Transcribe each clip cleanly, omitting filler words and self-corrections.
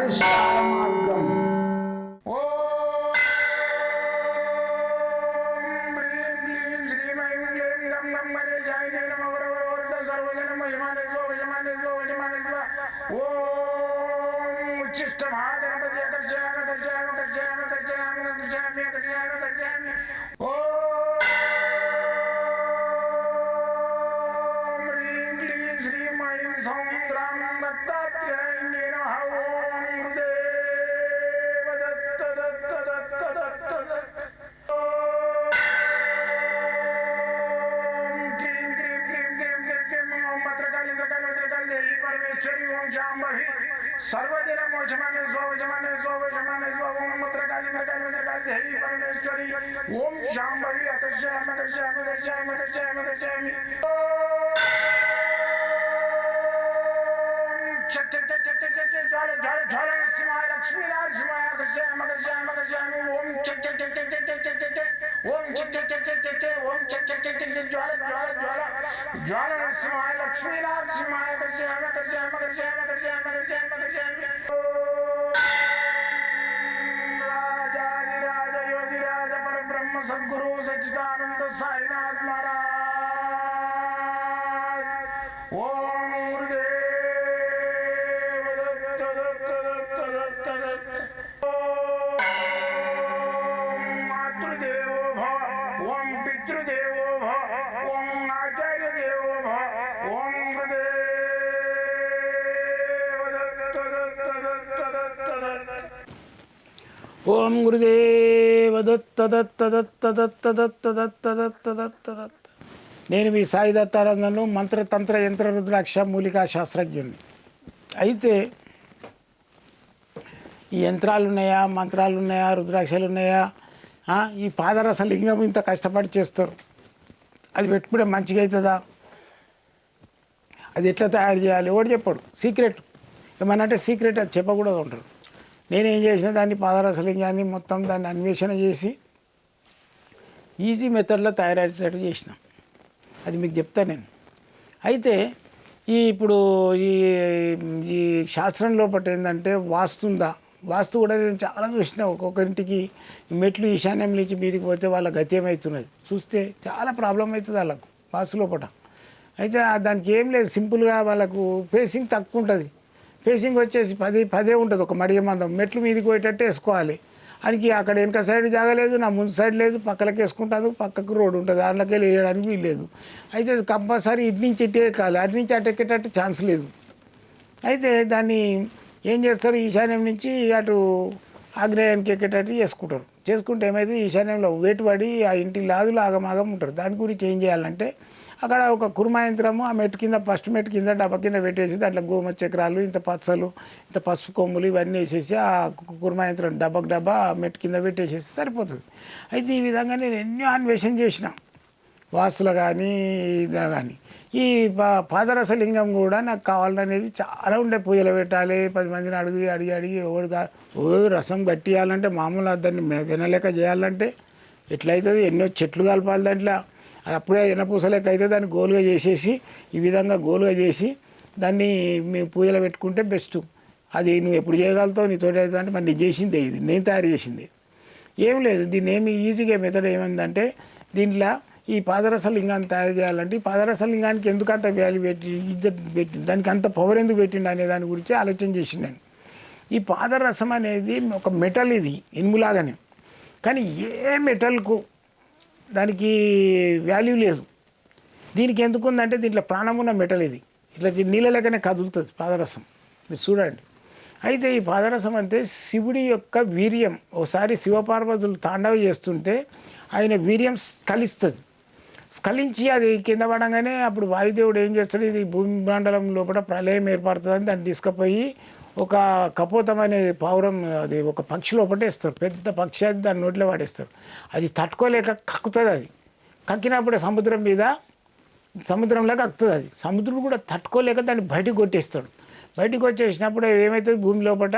పరిష్కార మార్గం. सर्वदिन मोचमाने स्वजमाने स्वजमाने स्वम मत्रकाली मत्रकाली मत्रकाली देवी परमेश्वरी ओम शांभवी अकर्षयामि अकर्षयामि अकर्षयामि अकर्षयामि अकर्षयामि चट चट चट चट चट ज्वाल ज्वाल ज्वाल नरसिंहाय लक्ष्मी नरसिंहाय अकर्षयामि अकर्षयामि अकर्षयामि ओम चट चट चट चट चट चट चट ओम चट चट चट चट चट ओम चट चट चट चट ज्वाल ज्वाल ज्वाल ज्वाल नरसिंहाय लक्ष्मी नरसिंहाय अकर्षयामि अकर्षयामि अकर्षयामि अकर्षयामि अकर्षयामि अकर्षयामि राजाधिराज योगिराज परब्रह्म सद्गुरु सच्चिदानंद साईनाथ महाराज ओम गुरुदेव दत्त दत्त दत्त दत्त दत्त ओम मातृदेवो भव ओम पितृदेवो भव ओम आचार्य देवो भव ओम गुरुदेव दत्त दत्त दत्त दत्त दत्त ఓం గురుదేవ దత్త దత్త దత్త దత్త దత్త దత్త దత్త దత్త దత్త. నేను మీ సాయి దత్తానందను, మంత్రతంత్ర యంత్ర రుద్రాక్ష మూలికా శాస్త్రజ్ఞుని. అయితే ఈ యంత్రాలు ఉన్నాయా, మంత్రాలు ఉన్నాయా, రుద్రాక్షలు ఉన్నాయా, ఈ పాదరస లింగం ఇంత కష్టపడి చేస్తారు, అది పెట్టుకుంటే మంచిగా అవుతుందా, అది ఎట్లా తయారు చేయాలి ఎవడు చెప్పాడు, సీక్రెట్ ఏమన్నా అంటే సీక్రెట్ అది చెప్పకూడదు ఉంటారు. నేనేం చేసిన దాన్ని పాదరసలింగాన్ని మొత్తం దాన్ని అన్వేషణ చేసి ఈజీ మెథడ్లో తయారయ్యేటట్టు చేసిన, అది మీకు చెప్తా నేను. అయితే ఇప్పుడు ఈ శాస్త్రం లోపల ఏంటంటే వాస్తుందా, వాస్తు కూడా నేను చాలా చూసిన. ఒక్కొక్కరింటికి మెట్లు ఈశాన్యం నుంచి మీదికి పోతే వాళ్ళ గతి ఏమవుతున్నది చూస్తే చాలా ప్రాబ్లం అవుతుంది వాళ్ళకు వాస్తు లోపల. అయితే దానికి ఏం లేదు, సింపుల్గా వాళ్ళకు ఫేసింగ్ తక్కువ ఉంటుంది. ఫేసింగ్ వచ్చేసి 10 ఉంటుంది, ఒక మడిగ మందం మెట్లు మీదకి పోయేటట్టు వేసుకోవాలి. అనికి అక్కడ వెనక సైడ్ జాగలేదు, నా ముందు సైడ్ లేదు, పక్కలకి వేసుకుంటాను, పక్కకు రోడ్డు ఉంటుంది, దాంట్లోకి వెళ్ళి వేయడానికి వీల్లేదు. అయితే కంపల్సరీ ఇటు నుంచి ఇటు ఎక్కాలి, అటు నుంచి అటు ఎక్కేటట్టు ఛాన్స్ లేదు. అయితే దాన్ని ఏం చేస్తారు, ఈశాన్యం నుంచి అటు ఆగ్నేయానికి ఎక్కేటట్టు చేసుకుంటే ఏమైతే ఈశాన్యంలో వేటు పడి ఆ ఇంటి లాదులు ఆగమాగం ఉంటారు. దాని గురించి ఏం చేయాలంటే అక్కడ ఒక కుర్మా యంత్రము ఆ మెట్టు కింద ఫస్ట్ మెట్టు కింద డబ్బా కింద పెట్టేసి దాంట్లో గోమ చక్రాలు, ఇంత పచ్చలు, ఇంత పసుపు కొమ్ములు ఇవన్నీ వేసేసి ఆ కుర్మా యంత్రం డబ్బా మెట్టు కింద పెట్టేసేసి సరిపోతుంది. అయితే ఈ విధంగా నేను ఎన్నో అన్వేషణ చేసిన, వాస్తులు కానీ కానీ. ఈ పాదరస లింగం కూడా నాకు కావాలనేది చాలా ఉండే, పూజలు పెట్టాలి, 10 మందిని అడిగి ఓ రసం గట్టియాలంటే మామూలు దాన్ని వినలేక చేయాలంటే ఎట్లయితుంది, ఎన్నో చెట్లు కలపాలి దాంట్లో. అది అప్పుడే ఎనపూసలేక అయితే దాన్ని గోలుగా చేసేసి ఈ విధంగా గోలుగా చేసి దాన్ని మేము పూజలు పెట్టుకుంటే బెస్ట్. అది నువ్వు ఎప్పుడు చేయగలుగుతావు, నీతోటి అవుతుంది అంటే మరి నేను చేసిందే, ఇది నేను తయారు చేసింది ఏం లేదు. దీన్ని ఏమి ఈజీగా మెథడ్ ఏమైందంటే దీంట్లో ఈ పాదరస లింగాన్ని తయారు చేయాలంటే ఈ పాదరస లింగానికి ఎందుకు అంత వాల్యూ పెట్టి దానికి అంత పవర్ ఎందుకు పెట్టిండు అనే దాని గురించి ఆలోచన చేసిండు నేను. ఈ పాదరసం అనేది ఒక మెటల్, ఇది ఇనుములాగానే, కానీ ఏ మెటల్కు దానికి వాల్యూ లేదు. దీనికి ఎందుకు ఉందంటే దీంట్లో ప్రాణం ఉన్న మెటల్, ఇది ఇట్లా నీళ్ళ లెక్కనే కదులుతుంది పాదరసం, మీరు చూడండి. అయితే ఈ పాదరసం అంటే శివుడి యొక్క వీర్యం. ఒకసారి శివపార్వతులు తాండవ చేస్తుంటే ఆయన వీర్యం స్ఖలించి అది కింద పడంగానే అప్పుడు వాయుదేవుడు ఏం చేస్తాడు, ఇది భూమి మండలం లోపల ప్రళయం ఏర్పడుతుందని దాన్ని తీసుకుపోయి ఒక కపోతం అనే పావురం, అది ఒక పక్షి లోపల వేస్తారు, పెద్ద పక్షి, అది దాని నోట్లో వాడేస్తారు. అది తట్టుకోలేక కక్కుతుంది. అది కక్కినప్పుడు సముద్రంలో కక్కుతుంది. అది సముద్రం కూడా తట్టుకోలేక దాన్ని బయటకు కొట్టేస్తాడు. బయటకు వచ్చేసినప్పుడు ఏమవుతుంది, భూమి లోపల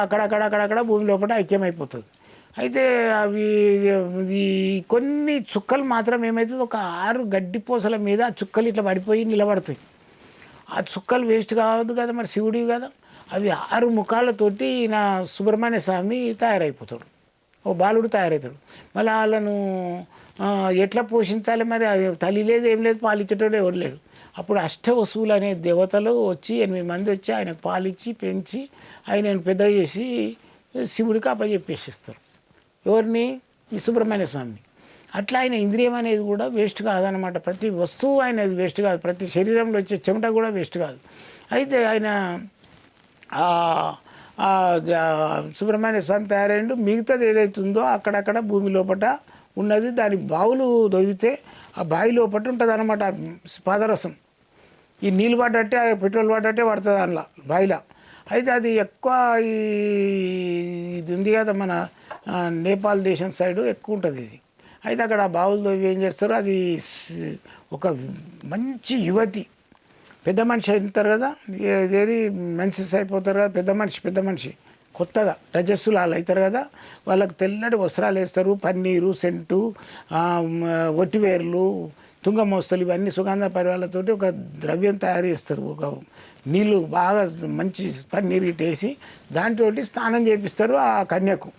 అక్కడక్కడ భూమి లోపల ఐక్యమైపోతుంది. అయితే అవి కొన్ని చుక్కలు మాత్రం ఏమవుతుంది, ఒక 6 గడ్డిపూసల మీద ఆ చుక్కలు ఇట్లా పడిపోయి నిలబడతాయి. ఆ చుక్కలు వేస్ట్ కావద్దు కదా, మరి శివుడివి కదా. అవి 6 ముఖాలతోటి నా సుబ్రహ్మణ్య స్వామి తయారైపోతాడు, ఓ బాలుడు తయారవుతాడు. మళ్ళీ వాళ్ళను ఎట్లా పోషించాలి, మరి తల్లి లేదు ఏం లేదు, పాలిచ్చేటోడు ఎవరు లేడు. అప్పుడు అష్టవసువులు అనే దేవతలు వచ్చి 8 మంది వచ్చి ఆయనకు పాలిచ్చి పెంచి ఆయనను పెద్ద చేసి శివుడికి అప్పచెప్పేసిస్తారు. ఎవరిని? ఈ సుబ్రహ్మణ్య స్వామిని. అట్లా ఆయన ఇంద్రియం అనేది కూడా వేస్ట్ కాదనమాట. ప్రతి వస్తువు అనేది వేస్ట్ కాదు, ప్రతి శరీరంలో వచ్చే చెమట కూడా వేస్ట్ కాదు. అయితే ఆయన సుబ్రహ్మణ్య స్వామి తయారైండు. మిగతాది ఏదైతుందో అక్కడక్కడ భూమి లోపల ఉన్నది, దాని బావులు దొవితే ఆ బావి లోపల ఉంటుంది అనమాట పాదరసం. ఈ నీళ్ళు పడ్డట్టే పెట్రోల్ పడ్డట్టే పడుతుంది అందులో బావిలో. అయితే అది ఎక్కువ ఇది ఉంది కదా మన నేపాల్ దేశం సైడు ఎక్కువ ఉంటుంది ఇది. అయితే అక్కడ బావులు దొవి ఏం చేస్తారు, అది ఒక మంచి యువతి పెద్ద మనిషి అవుతారు కదా, ఏది మెన్సెస్ అయిపోతారు కదా, పెద్ద మనిషి కొత్తగా రజస్సులు వాళ్ళు అవుతారు కదా, వాళ్ళకి తెల్లటి వస్త్రాలు వేస్తారు, పన్నీరు, సెంటు, ఒట్టివేర్లు, తుంగమోస్తలు, ఇవన్నీ సుగంధ పరివాళ్ళతోటి ఒక ద్రవ్యం తయారు చేస్తారు. ఒక నీళ్ళు బాగా మంచి పన్నీరు ఇట్టేసి దాంట్లో స్నానం చేపిస్తారు ఆ కన్యకు.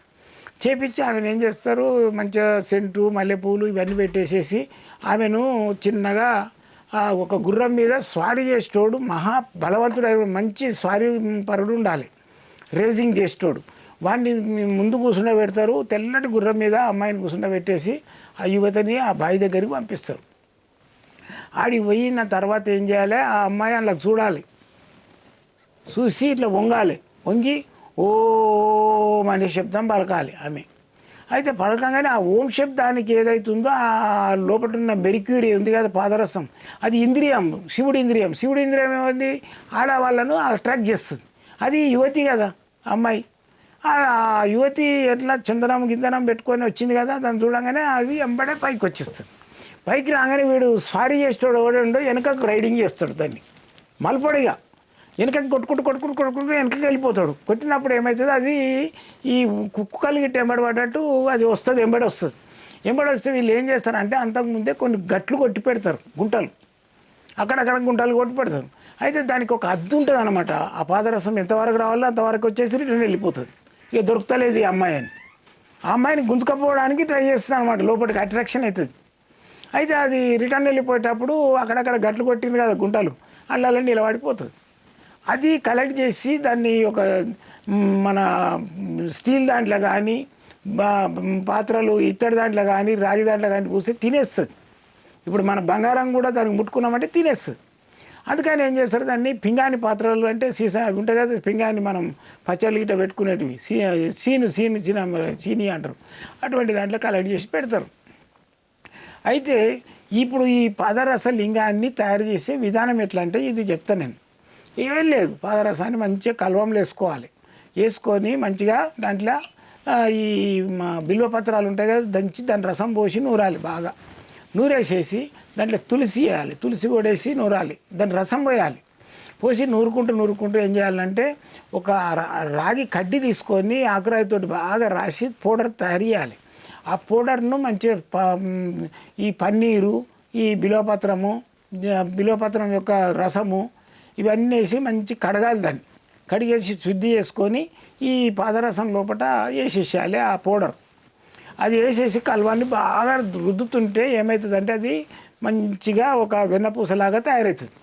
చేపించి ఆమెను ఏం చేస్తారు, మంచిగా సెంటు, మల్లెపూలు ఇవన్నీ పెట్టేసేసి ఆమెను చిన్నగా ఒక గుర్రం మీద స్వారీ చేసేటోడు, మహా బలవంతుడు, మంచి స్వారీ పరుడు ఉండాలి, రేసింగ్ చేసేటోడు. వాడిని ముందు కూర్చుండబెడతారు, తెల్లటి గుర్రం మీద అమ్మాయిని కూర్చుండబెట్టేసి ఆ యువతని ఆ బావి దగ్గరికి పంపిస్తారు. ఆడికి పోయిన తర్వాత ఏం చేయాలి, ఆ అమ్మాయి అందులోకి చూడాలి, చూసి ఇట్లా వంగాలి, వంగి ఓం అనే శబ్దం పలకాలి ఆమె. అయితే పలకంగానే ఆ ఓం శబ్దానికి ఏదైతుందో ఆ లోపల ఉన్న మెరిక్యూరీ ఉంది కదా పాదరసం, అది ఇంద్రియం, శివుడి ఇంద్రియం. శివుడి ఇంద్రియం ఏమైంది, ఆడవాళ్ళను అట్రాక్ట్ చేస్తుంది. అది యువతి కదా అమ్మాయి. ఆ యువతి ఎట్లా చందనం గిందనం పెట్టుకొని వచ్చింది కదా, దాన్ని చూడంగానే అది వెంబడే పైకి వచ్చేస్తుంది. పైకి రాగానే వీడు స్వారీ చేసేటోడు ఎవడో వెనకకు రైడింగ్ చేస్తాడు, దాన్ని మలపొడిగా వెనకకి కొట్టుకుంటూ వెనకకి వెళ్ళిపోతాడు. కొట్టినప్పుడు ఏమవుతుంది, అది ఈ కుక్కలు గిట్ట ఎంబడి అది వస్తుంది, ఎంబడి వస్తే వీళ్ళు ఏం చేస్తారంటే అంతకుముందే కొన్ని గట్లు కొట్టి పెడతారు, గుంటలు, అక్కడక్కడ గుంటలు కొట్టి పెడతారు. అయితే దానికి ఒక అద్దు ఉంటుంది అనమాట. ఆ పాదరసం ఎంతవరకు రావాలో అంతవరకు వచ్చేసి రిటర్న్ వెళ్ళిపోతుంది. ఇక దొరుకుతలేదు ఈ అమ్మాయి అని, ఆ అమ్మాయిని గుంజుకపోవడానికి ట్రై చేస్తుంది అనమాట, లోపలికి అట్రాక్షన్ అవుతుంది. అయితే అది రిటర్న్ వెళ్ళిపోయేటప్పుడు అక్కడక్కడ గట్లు కొట్టింది కదా గుంటలు, అల్లాలో నిలబడిపోతుంది. అది కలెక్ట్ చేసి దాన్ని ఒక మన స్టీల్ దాంట్లో కానీ పాత్రలు ఇత్తడి దాంట్లో కానీ రాగి దాంట్లో కానీ పూస్తే తినేస్తుంది. ఇప్పుడు మన బంగారం కూడా దానికి ముట్టుకున్నామంటే తినేస్తుంది. అందుకని ఏం చేస్తారు, దాన్ని పింగాణి పాత్రలు అంటే సీసా అవి ఉంటాయి కదా, పింగాణి మనం పచ్చళ్ళు గిట్ట పెట్టుకునేటివి, చీని అంటారు, అటువంటి దాంట్లో కలెక్ట్ చేసి పెడతారు. అయితే ఇప్పుడు ఈ పాదరస లింగాన్ని తయారు చేసే విధానం ఎట్లా అంటే ఇది చెప్తాను నేను. ఏం లేదు, పాదరసాన్ని మంచిగా కల్వంలో వేసుకొని మంచిగా దాంట్లో ఈ బిల్వపత్రాలు ఉంటాయి కదా, దంచి దాని రసం పోసి నూరాలి, బాగా నూరేసేసి దాంట్లో తులసి వేయాలి, తులసి కొడేసి నూరాలి, దాని రసం పోయాలి. పోసి నూరుకుంటూ ఏం చేయాలంటే ఒక రాగి కడ్డి తీసుకొని ఆకురాయితో బాగా రాసి పౌడర్ తయారు చేయాలి. ఆ పౌడర్ను మంచిగా ఈ పన్నీరు, ఈ బిల్వపత్రం యొక్క రసము ఇవన్నీ వేసి మంచి కడగాలి, దాన్ని కడిగేసి శుద్ధి చేసుకొని ఈ పాదరసం లోపల వేసేసేయాలి ఆ పౌడర్. అది వేసేసి కల్వాన్ని బాగా రుద్దుతుంటే ఏమవుతుందంటే అది మంచిగా ఒక వెన్నపూసలాగా తయారవుతుంది.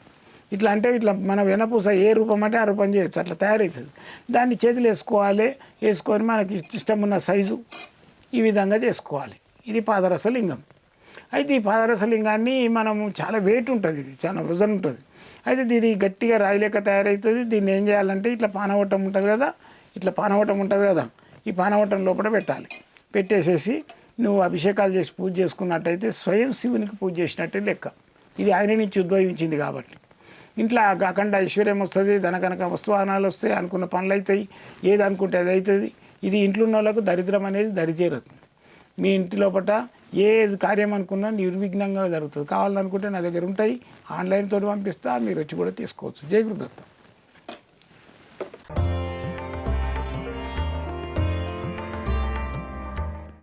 ఇట్లా అంటే ఇట్లా మన వెన్నపూస ఏ రూపం అంటే ఆ రూపం చేయొచ్చు, అట్లా తయారవుతుంది. దాన్ని చేతులు వేసుకొని మనకి ఇష్టం ఉన్న సైజు ఈ విధంగా చేసుకోవాలి. ఇది పాదరస లింగం. అయితే ఈ పాదరస లింగాన్ని మనము చాలా వెయిట్ ఉంటుంది, ఇది చాలా వజన్ ఉంటుంది. అయితే దీన్ని గట్టిగా రాయిలేక తయారవుతుంది. దీన్ని ఏం చేయాలంటే ఇట్లా పానవటం ఉంటుంది కదా, ఈ పానవటం లోపల పెట్టాలి. పెట్టేసేసి నువ్వు అభిషేకాలు చేసి పూజ చేసుకున్నట్టయితే స్వయం శివునికి పూజ చేసినట్టే లెక్క. ఇది ఆయన నుంచి ఉద్భవించింది కాబట్టి ఇంట్లో అఖండ ఐశ్వర్యం వస్తుంది, ధనకనక వస్తువాహనాలు వస్తాయి, అనుకున్న పనులు అవుతాయి, ఏది అనుకుంటే అది అవుతుంది. ఇది ఇంట్లో ఉన్న వాళ్ళకు దరిద్రం అనేది దరిచేరదు. మీ ఇంటి లోపల ఏ కార్యం అనుకున్నా నిర్విఘ్నంగా జరుగుతుంది. కావాలనుకుంటే నా దగ్గర ఉంటాయి, ఆన్లైన్ తోటి పంపిస్తా, మీరు వచ్చి కూడా తీసుకోవచ్చు. జై గురుదత్త.